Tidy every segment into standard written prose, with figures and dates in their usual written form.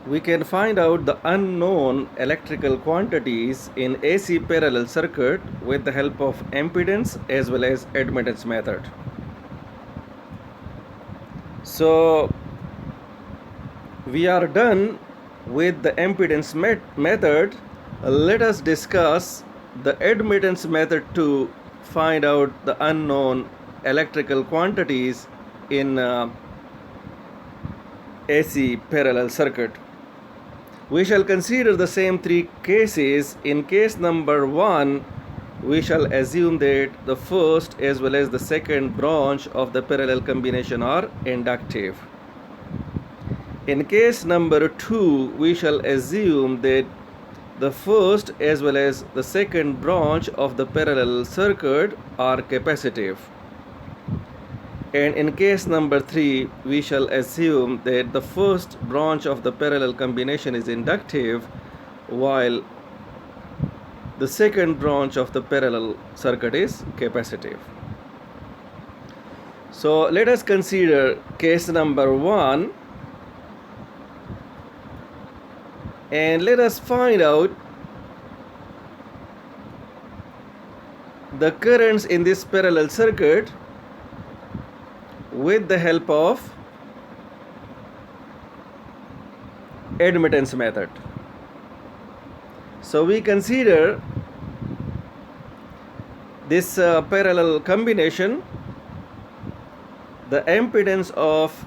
we can find out the unknown electrical quantities in AC parallel circuit with the help of impedance as well as admittance method. So we are done with the impedance method. Let us discuss the admittance method to find out the unknown electrical quantities in AC parallel circuit. We shall consider the same three cases. In case number 1, we shall assume that the first as well as the second branch of the parallel combination are inductive. In case number 2, we shall assume that the first as well as the second branch of the parallel circuit are capacitive. And in case number 3, we shall assume that the first branch of the parallel combination is inductive, while the second branch of the parallel circuit is capacitive. So let us consider case number 1, and let us find out the currents in this parallel circuit with the help of admittance method. So we consider this parallel combination. The impedance of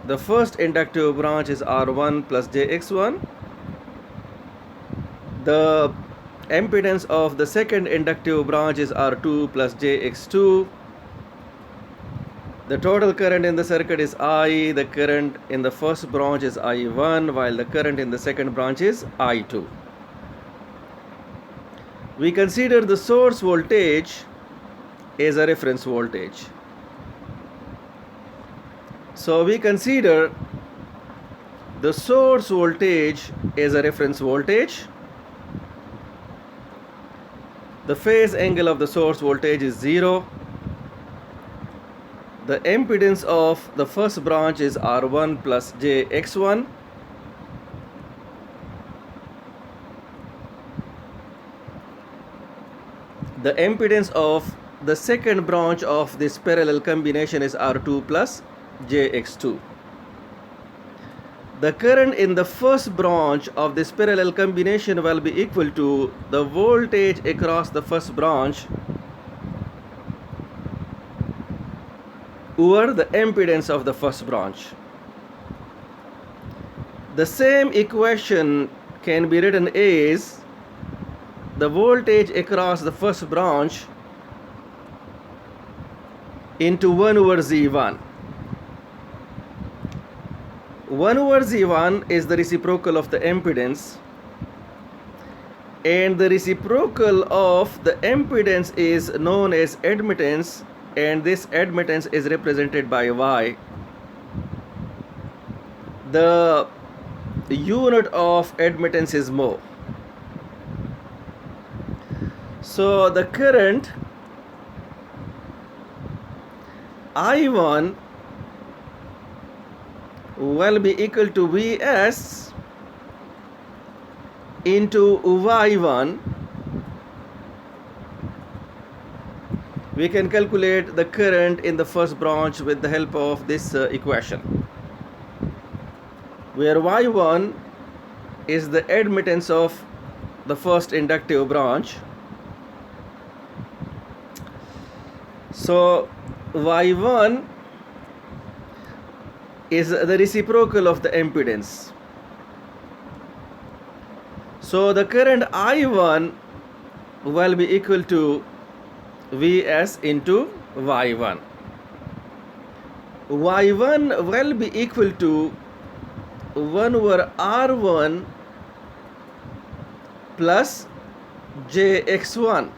the first inductive branch is R1 plus JX1. The impedance of the second inductive branch is R2 plus JX2. The total current in the circuit is I. The current in the first branch is I1, while the current in the second branch is I2. We consider the source voltage as a reference voltage. So we consider the source voltage as a reference voltage. The phase angle of the source voltage is 0. The impedance of the first branch is R1 plus JX1. The impedance of the second branch of this parallel combination is R2 plus JX2. The current in the first branch of this parallel combination will be equal to the voltage across the first branch over the impedance of the first branch. The same equation can be written as the voltage across the first branch into 1 over Z1. 1 over Z1 is the reciprocal of the impedance, and the reciprocal of the impedance is known as admittance, and this admittance is represented by Y. The unit of admittance is mho. So the current I1 will be equal to Vs into Y1. We can calculate the current in the first branch with the help of this equation, where Y1 is the admittance of the first inductive branch. So Y1 is the reciprocal of the impedance. So the current I1 will be equal to Vs into Y1. Y1 will be equal to 1 over R1 plus JX1.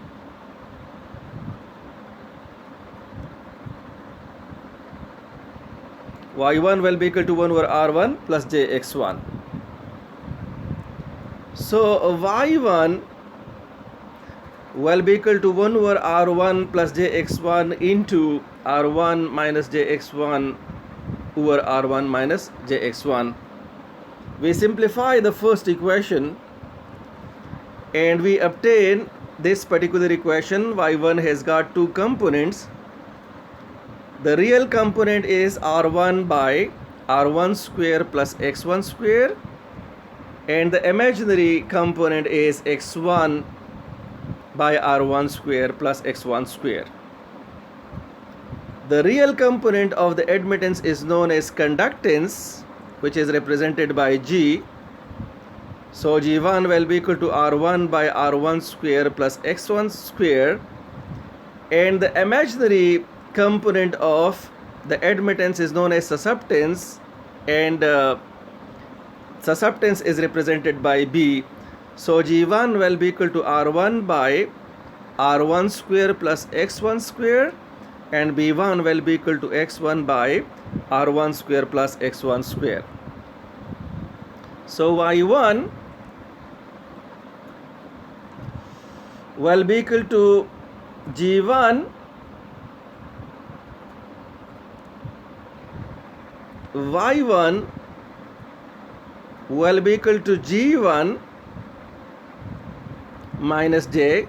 Y1 will be equal to 1 over R1 plus JX1. So Y1 will be equal to 1 over R1 plus JX1 into R1 minus JX1 over R1 minus JX1. We simplify the first equation and we obtain this particular equation. Y1 has got two components. The real component is R1 by R1 square plus X1 square, and the imaginary component is X1 by R1 square plus X1 square. The real component of the admittance is known as conductance, which is represented by G. So G1 will be equal to R1 by R1 square plus X1 square, and the imaginary component of the admittance is known as susceptance, and susceptance is represented by B. So G1 will be equal to R1 by R1 square plus X1 square, and B1 will be equal to X1 by R1 square plus X1 square. So Y1 will be equal to G1 Y1 will be equal to G1 minus J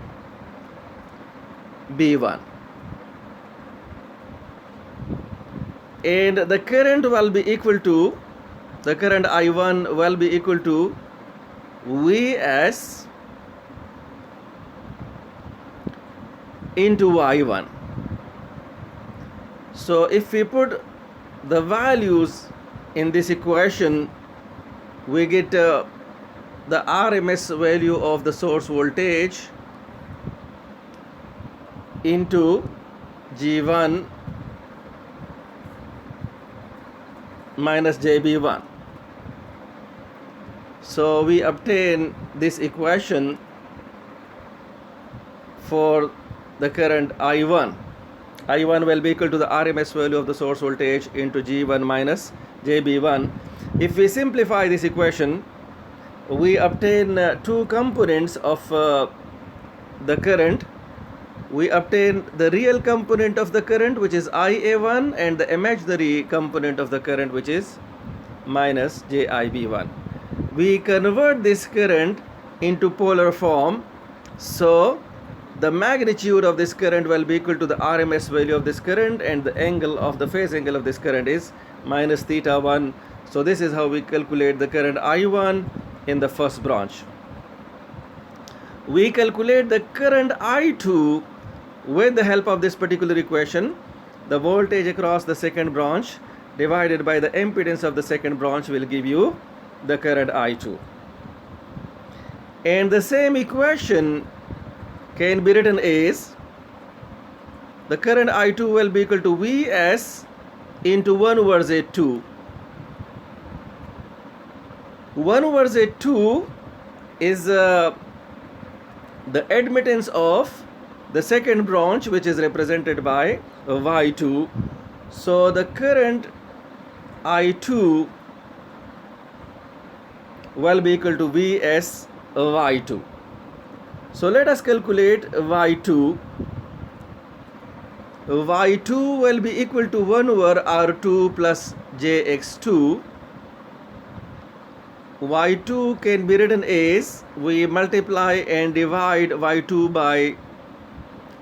B1, and the current will be equal to, the current I1 will be equal to Vs into Y1. So if we put the values in this equation, we get the RMS value of the source voltage into G1 minus JB1. So we obtain this equation for the current I1. I1 will be equal to the RMS value of the source voltage into G1 minus JB1. If we simplify this equation, we obtain two components of the current. We obtain the real component of the current, which is IA1, and the imaginary component of the current, which is minus JIB1. We convert this current into polar form. So the magnitude of this current will be equal to the RMS value of this current, and the angle of the phase angle of this current is minus theta 1. So this is how we calculate the current I1 in the first branch. We calculate the current I2 with the help of this particular equation. The voltage across the second branch divided by the impedance of the second branch will give you the current I2. And the same equation can be written as the current I2 will be equal to Vs into 1 over Z2. 1 over Z2 is the admittance of the second branch, which is represented by Y2. So the current I2 will be equal to Vs Y2. So let us calculate Y2. Y2 will be equal to 1 over R2 plus JX2. Y2 can be written as, we multiply and divide Y2 by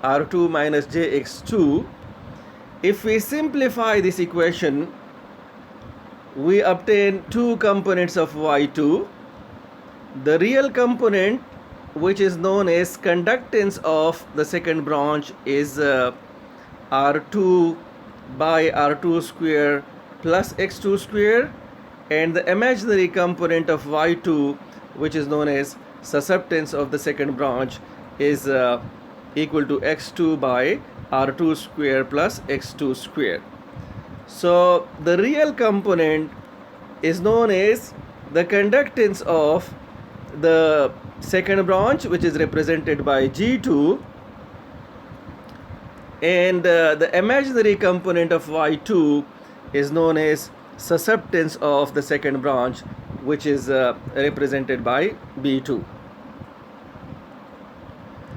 R2 minus JX2. If we simplify this equation, we obtain two components of Y2. The real component, which is known as conductance of the second branch, is R2 by R2 square plus X2 square, and the imaginary component of Y2, which is known as susceptance of the second branch, is equal to X2 by R2 square plus X2 square. So the real component is known as the conductance of the second branch, which is represented by G2, and the imaginary component of Y2 is known as susceptance of the second branch, which is represented by B2.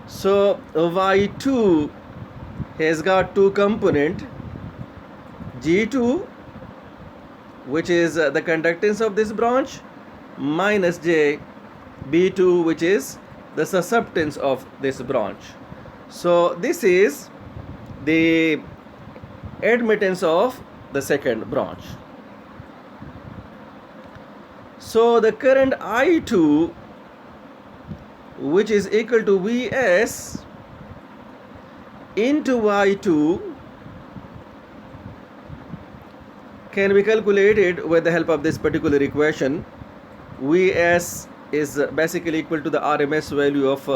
So Y2 has got two components, G2, which is the conductance of this branch, minus j B2, which is the susceptance of this branch. So this is the admittance of the second branch. So the current I2, which is equal to Vs into Y2, can be calculated with the help of this particular equation. Vs is basically equal to the RMS value of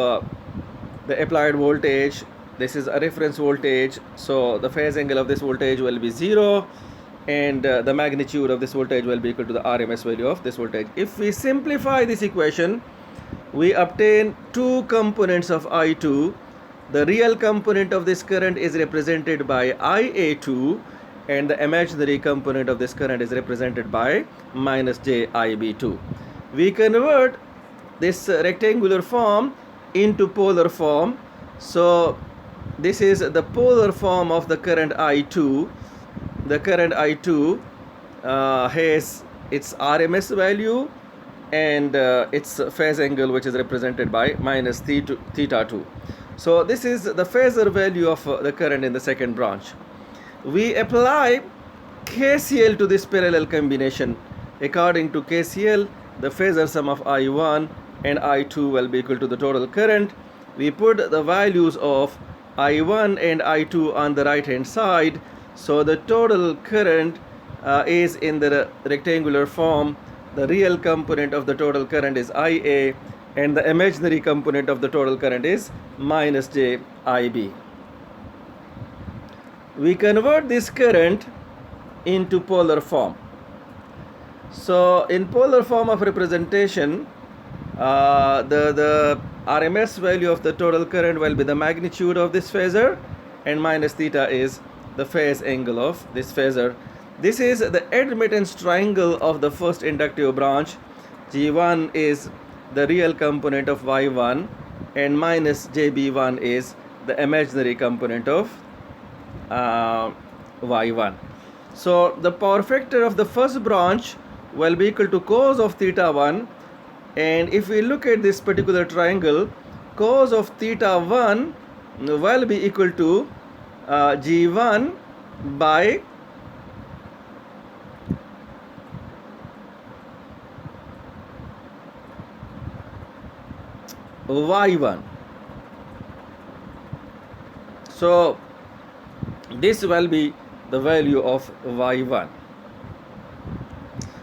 the applied voltage. This is a reference voltage, so the phase angle of this voltage will be 0, and the magnitude of this voltage will be equal to the RMS value of this voltage. If we simplify this equation, we obtain two components of I2. The real component of this current is represented by IA2, and the imaginary component of this current is represented by minus JIB2. We convert this rectangular form into polar form. So this is the polar form of the current I2. The current I2 has its RMS value and its phase angle, which is represented by minus theta 2. So this is the phasor value of the current in the second branch. We apply KCL to this parallel combination. According to KCL, the phasor sum of I1 and I2 will be equal to the total current. We put the values of I1 and I2 on the right hand side. So the total current is in the rectangular form. The real component of the total current is IA, and the imaginary component of the total current is minus JIB. We convert this current into polar form. So in polar form of representation, the RMS value of the total current will be the magnitude of this phasor, and minus theta is the phase angle of this phasor. This is the admittance triangle of the first inductive branch. G1 is the real component of Y1, and minus JB1 is the imaginary component of Y1. So the power factor of the first branch will be equal to cos of theta 1, and if we look at this particular triangle, cos of theta 1 will be equal to G1 by Y1. So this will be the value of Y1.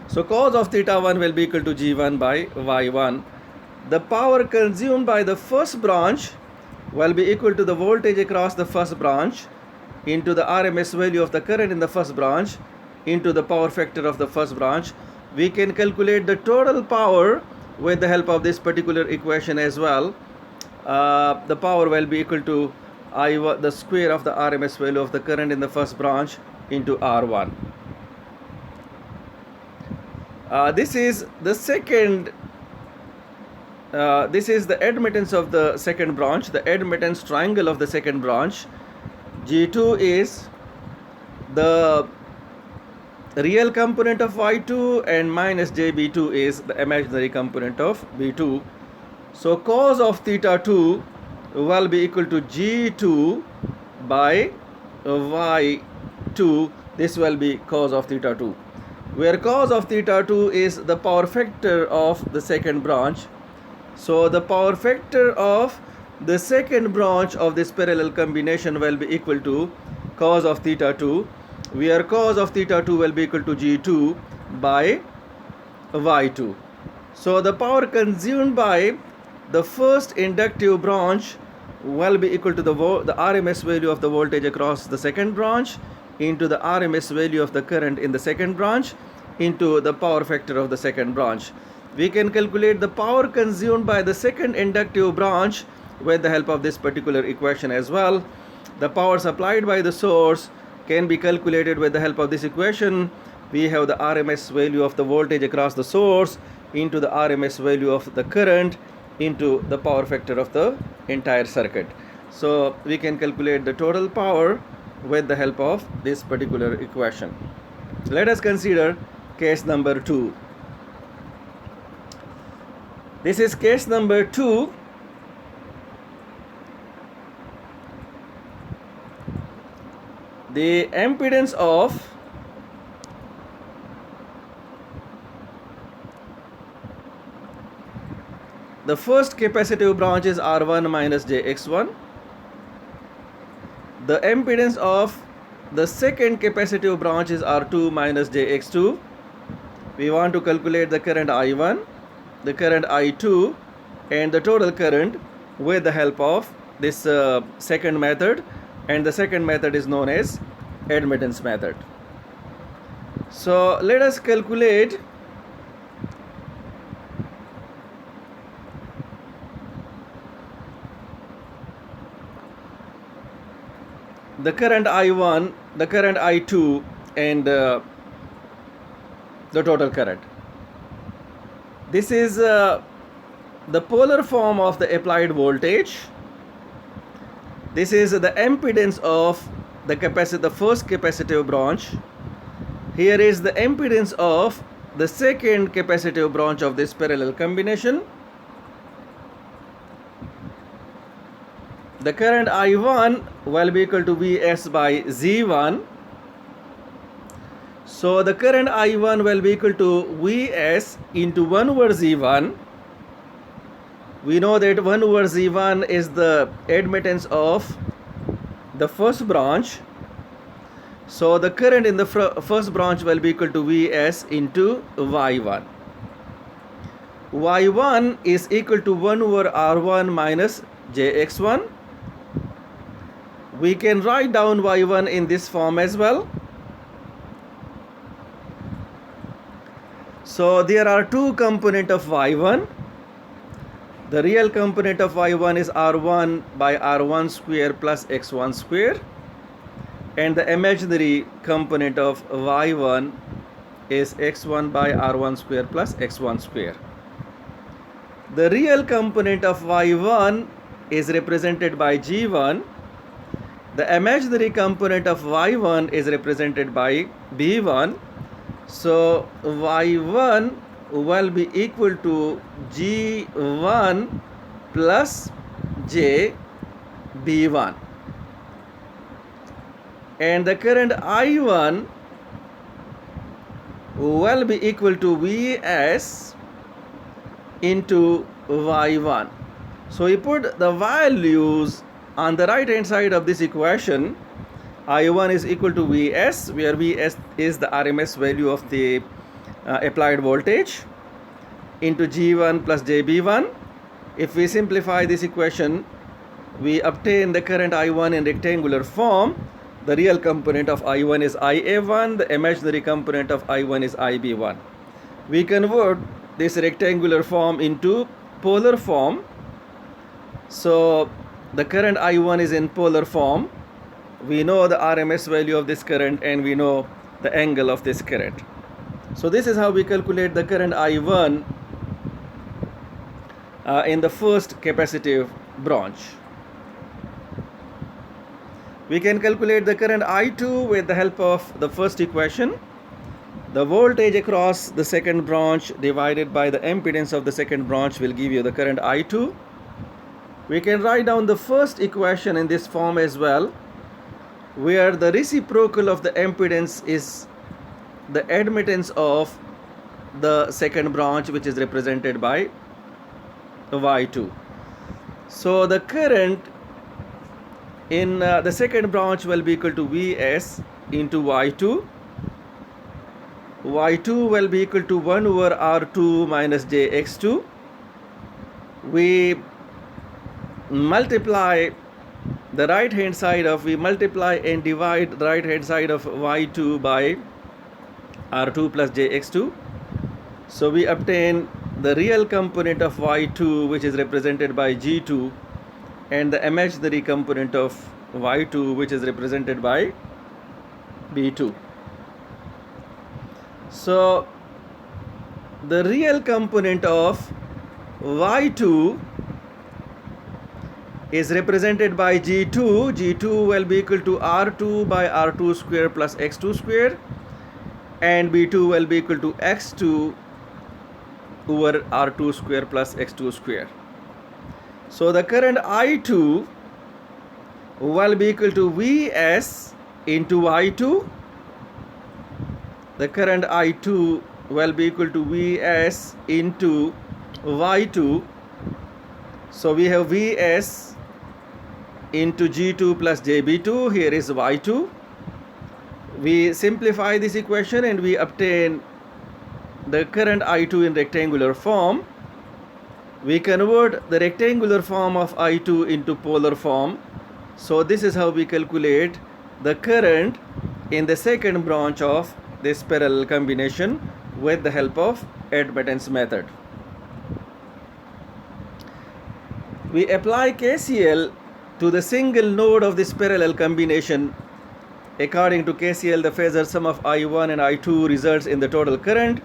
So cos of theta 1 will be equal to G1 by Y1. The power consumed by the first branch will be equal to the voltage across the first branch into the RMS value of the current in the first branch into the power factor of the first branch. We can calculate the total power with the help of this particular equation as well. The power will be equal to I1, the square of the RMS value of the current in the first branch into R1. This is the second. This is the admittance of the second branch, the admittance triangle of the second branch. G2 is the real component of Y2, and minus JB2 is the imaginary component of B2. So cos of theta 2 will be equal to G2 by Y2. This will be cos of theta 2, where cos of theta 2 is the power factor of the second branch. So the power factor of the second branch of this parallel combination will be equal to cos of theta 2, where cos of theta 2 will be equal to G2 by Y2. So the power consumed by the first inductive branch will be equal to the RMS value of the voltage across the second branch into the RMS value of the current in the second branch into the power factor of the second branch. We can calculate the power consumed by the second inductive branch with the help of this particular equation as well. The power supplied by the source can be calculated with the help of this equation. We have the RMS value of the voltage across the source into the RMS value of the current into the power factor of the entire circuit. So we can calculate the total power with the help of this particular equation. Let us consider case number 2. This is case number 2. The impedance of the first capacitive branch is R1 minus JX1. The impedance of the second capacitive branch is R2 minus JX2. We want to calculate the current I1, the current I2, and the total current with the help of this second method, and the second method is known as admittance method. So let us calculate the current I1, the current I2, and the total current. This is the polar form of the applied voltage. This is the impedance of the first capacitive branch. Here is the impedance of the second capacitive branch of this parallel combination. The current I1 will be equal to Vs by Z1. So the current I1 will be equal to Vs into 1 over Z1. We know that 1 over Z1 is the admittance of the first branch. So the current in the first branch will be equal to Vs into Y1. Y1 is equal to 1 over R1 minus Jx1. We can write down Y1 in this form as well. So there are two components of Y1. The real component of Y1 is R1 by R1 square plus X1 square. And the imaginary component of Y1 is X1 by R1 square plus X1 square. The real component of Y1 is represented by G1. The imaginary component of Y1 is represented by B1. So Y1 will be equal to G1 plus JB1. And the current I1 will be equal to Vs into Y1. So we put the values on the right hand side of this equation. I1 is equal to Vs, where Vs is the RMS value of the applied voltage, into G1 plus JB1. If we simplify this equation, we obtain the current I1 in rectangular form. The real component of I1 is IA1, the imaginary component of I1 is IB1. We convert this rectangular form into polar form. So the current I1 is in polar form. We know the RMS value of this current and we know the angle of this current. So this is how we calculate the current I1 in the first capacitive branch. We can calculate the current I2 with the help of the first equation. The voltage across the second branch divided by the impedance of the second branch will give you the current I2. We can write down the first equation in this form as well, where the reciprocal of the impedance is the admittance of the second branch, which is represented by Y2. So the current in the second branch will be equal to Vs into Y2. Y2 will be equal to 1 over R2 minus Jx2. We multiply the right hand side of, we multiply and divide the right hand side of Y2 by R2 plus Jx2. So we obtain the real component of Y2, which is represented by G2, and the imaginary component of Y2, which is represented by B2. So the real component of Y2 is represented by G2. G2 will be equal to R2 by R2 square plus X2 square, and B2 will be equal to X2 over R2 square plus X2 square. So the current I2 will be equal to Vs into I2. The current I2 will be equal to Vs into Y2. So we have Vs into G2 plus JB2. Here is Y2. We simplify this equation and we obtain the current I2 in rectangular form. We convert the rectangular form of I2 into polar form. So this is how we calculate the current in the second branch of this parallel combination with the help of admittance method. We apply KCL to the single node of this parallel combination. According to KCL, the phasor sum of I1 and I2 results in the total current.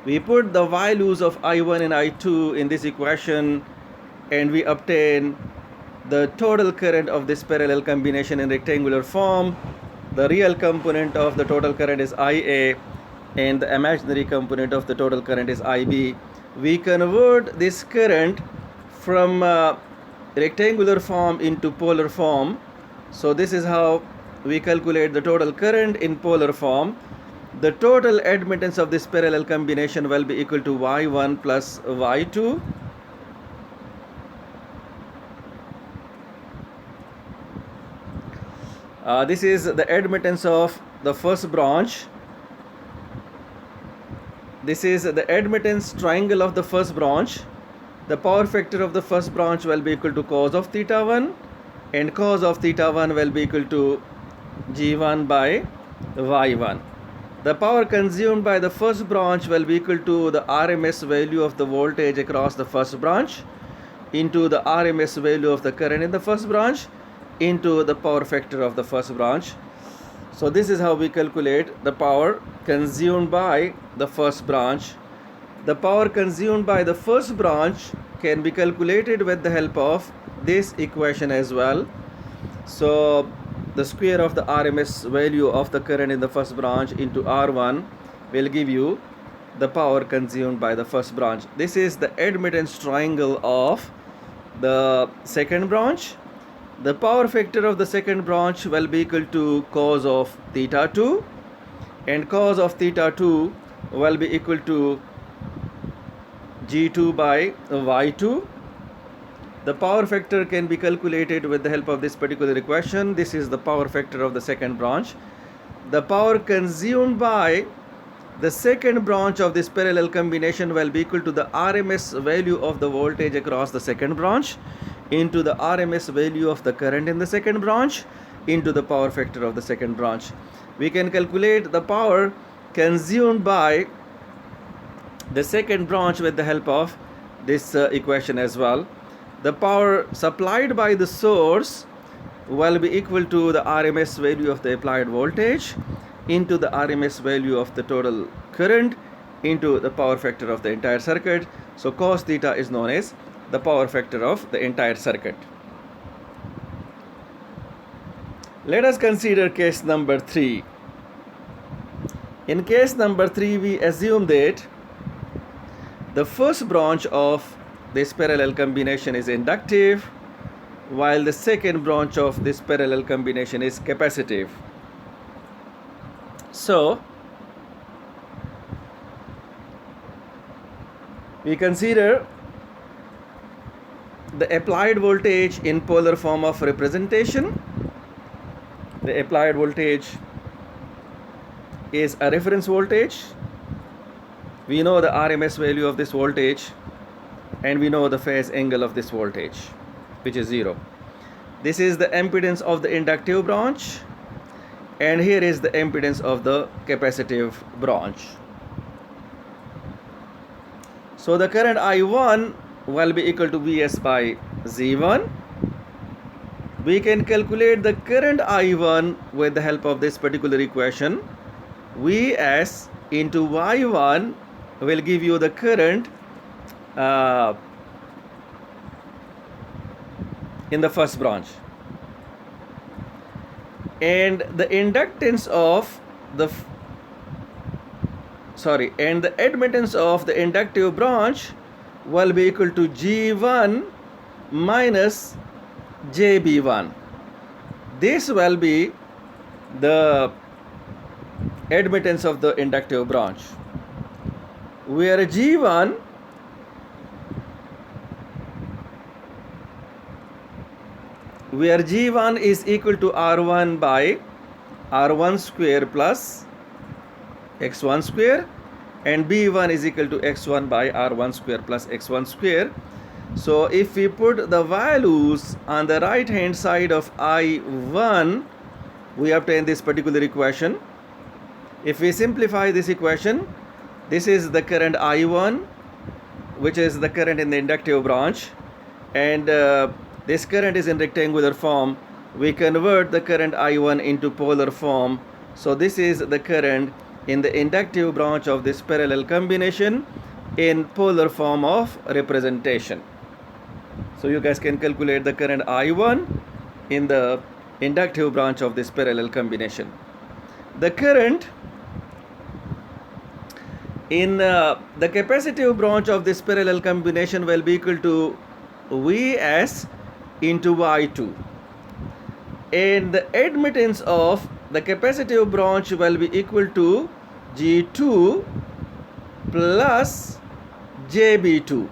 We put the values of I1 and I2 in this equation and we obtain the total current of this parallel combination in rectangular form. The real component of the total current is IA and the imaginary component of the total current is IB. We convert this current from rectangular form into polar form. So this is how we calculate the total current in polar form. The total admittance of this parallel combination will be equal to Y1 plus Y2. This is the admittance of the first branch. This is the admittance triangle of the first branch. The power factor of the first branch will be equal to cos of theta 1 and cos of theta 1 will be equal to G1 by Y1. The power consumed by the first branch will be equal to the RMS value of the voltage across the first branch into the RMS value of the current in the first branch into the power factor of the first branch. So this is how we calculate the power consumed by the first branch. The power consumed by the first branch can be calculated with the help of this equation as well. So the square of the RMS value of the current in the first branch into R1 will give you the power consumed by the first branch. This is the admittance triangle of the second branch. The power factor of the second branch will be equal to cos of theta 2 and cos of theta 2 will be equal to G2 by Y2. The power factor can be calculated with the help of this particular equation. This is the power factor of the second branch. The power consumed by the second branch of this parallel combination will be equal to the RMS value of the voltage across the second branch into the RMS value of the current in the second branch into the power factor of the second branch. We can calculate the power consumed by the second branch with the help of this equation as well. The power supplied by the source will be equal to the RMS value of the applied voltage into the RMS value of the total current into the power factor of the entire circuit. So cos theta is known as the power factor of the entire circuit. Let us consider case number 3. In case number 3, we assume that the first branch of this parallel combination is inductive, while the second branch of this parallel combination is capacitive. So, we consider the applied voltage in polar form of representation. The applied voltage is a reference voltage. We know the RMS value of this voltage and we know the phase angle of this voltage, which is 0. This is the impedance of the inductive branch and here is the impedance of the capacitive branch. So the current I1 will be equal to Vs by Z1. We can calculate the current I1 with the help of this particular equation. Vs into Y1 will give you the current in the first branch, and the inductance of the and the admittance of the inductive branch will be equal to G1 minus JB1. This will be the admittance of the inductive branch, where G1 is equal to R1 by R1 square plus X1 square, and B1 is equal to X1 by R1 square plus X1 square. So if we put the values on the right hand side of I1, we obtain this particular equation. If we simplify this equation, this is the current I1, which is the current in the inductive branch, and this current is in rectangular form. We convert the current I1 into polar form. So this is the current in the inductive branch of this parallel combination in polar form of representation. So you guys can calculate the current I1 in the inductive branch of this parallel combination. The current in the capacitive branch of this parallel combination will be equal to Vs into Y2, and the admittance of the capacitive branch will be equal to G2 plus JB2.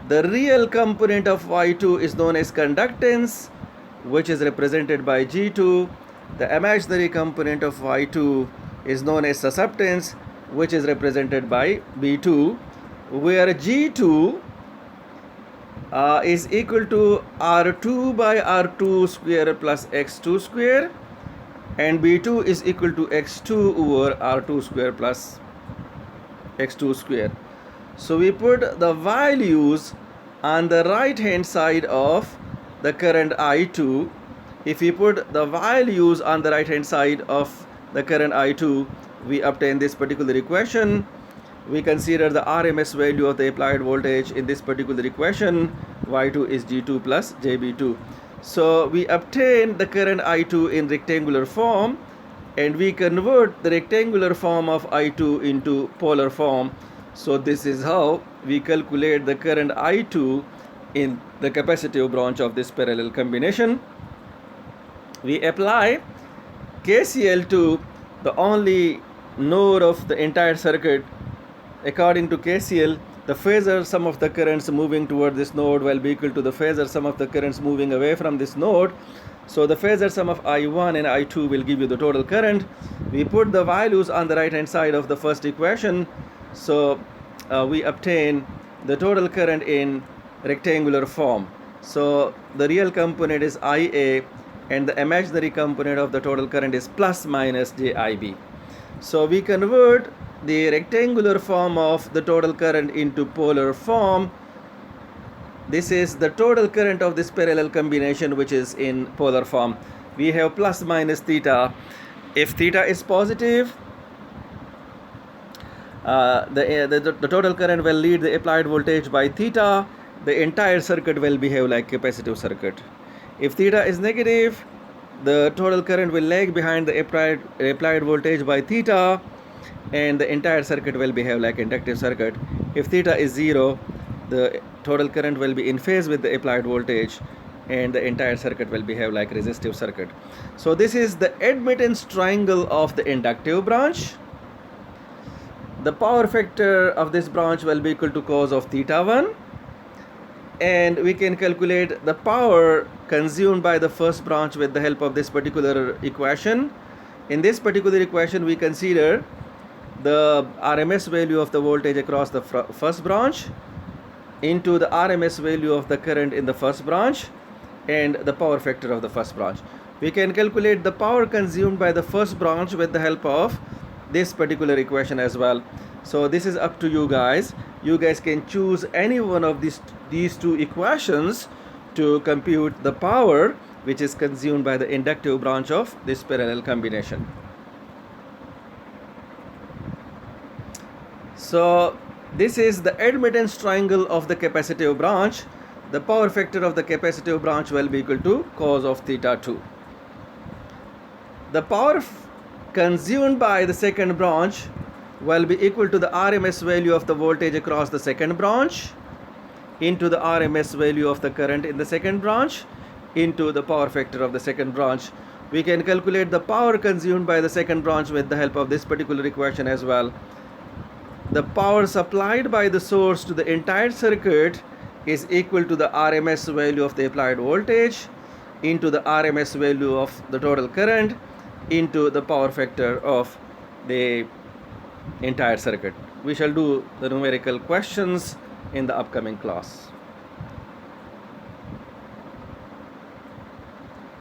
The real component of Y2 is known as conductance, which is represented by G2. The imaginary component of Y2 is known as susceptance, which is represented by B2, where G2 is equal to R2 by R2 square plus X2 square, and B2 is equal to X2 over R2 square plus X2 square. So we put the values on the right hand side of the current I2. If we put the values on the right hand side of the current I2, we obtain this particular equation. We consider the RMS value of the applied voltage in this particular equation. Y2 is G2 plus JB2. So we obtain the current I2 in rectangular form, and we convert the rectangular form of I2 into polar form. So this is how we calculate the current I2 in the capacitive branch of this parallel combination. We apply KCL to the only node of the entire circuit. According to KCL, the phasor sum of the currents moving toward this node will be equal to the phasor sum of the currents moving away from this node. So the phasor sum of I1 and I2 will give you the total current. We put the values on the right hand side of the first equation. So we obtain the total current in rectangular form. So the real component is IA, and the imaginary component of the total current is plus minus JIB. So we convert the rectangular form of the total current into polar form. This is the total current of this parallel combination, which is in polar form. We have plus minus theta. If theta is positive, the total current will lead the applied voltage by theta. The entire circuit will behave like capacitive circuit. If theta is negative, the total current will lag behind the applied voltage by theta, and the entire circuit will behave like inductive circuit. If theta is 0, the total current will be in phase with the applied voltage, and the entire circuit will behave like resistive circuit. So this is the admittance triangle of the inductive branch. The power factor of this branch will be equal to cos of theta 1, and we can calculate the power consumed by the first branch with the help of this particular equation. In this particular equation, we consider the RMS value of the voltage across the first branch into the RMS value of the current in the first branch and the power factor of the first branch. We can calculate the power consumed by the first branch with the help of this particular equation as well. So this is up to you guys. You guys can choose any one of these two equations to compute the power which is consumed by the inductive branch of this parallel combination. So this is the admittance triangle of the capacitive branch. The power factor of the capacitive branch will be equal to cos of theta 2. The power consumed by the second branch will be equal to the RMS value of the voltage across the second branch into the RMS value of the current in the second branch into the power factor of the second branch. We can calculate the power consumed by the second branch with the help of this particular equation as well. The power supplied by the source to the entire circuit is equal to the RMS value of the applied voltage into the RMS value of the total current into the power factor of the entire circuit. We shall do the numerical questions in the upcoming class.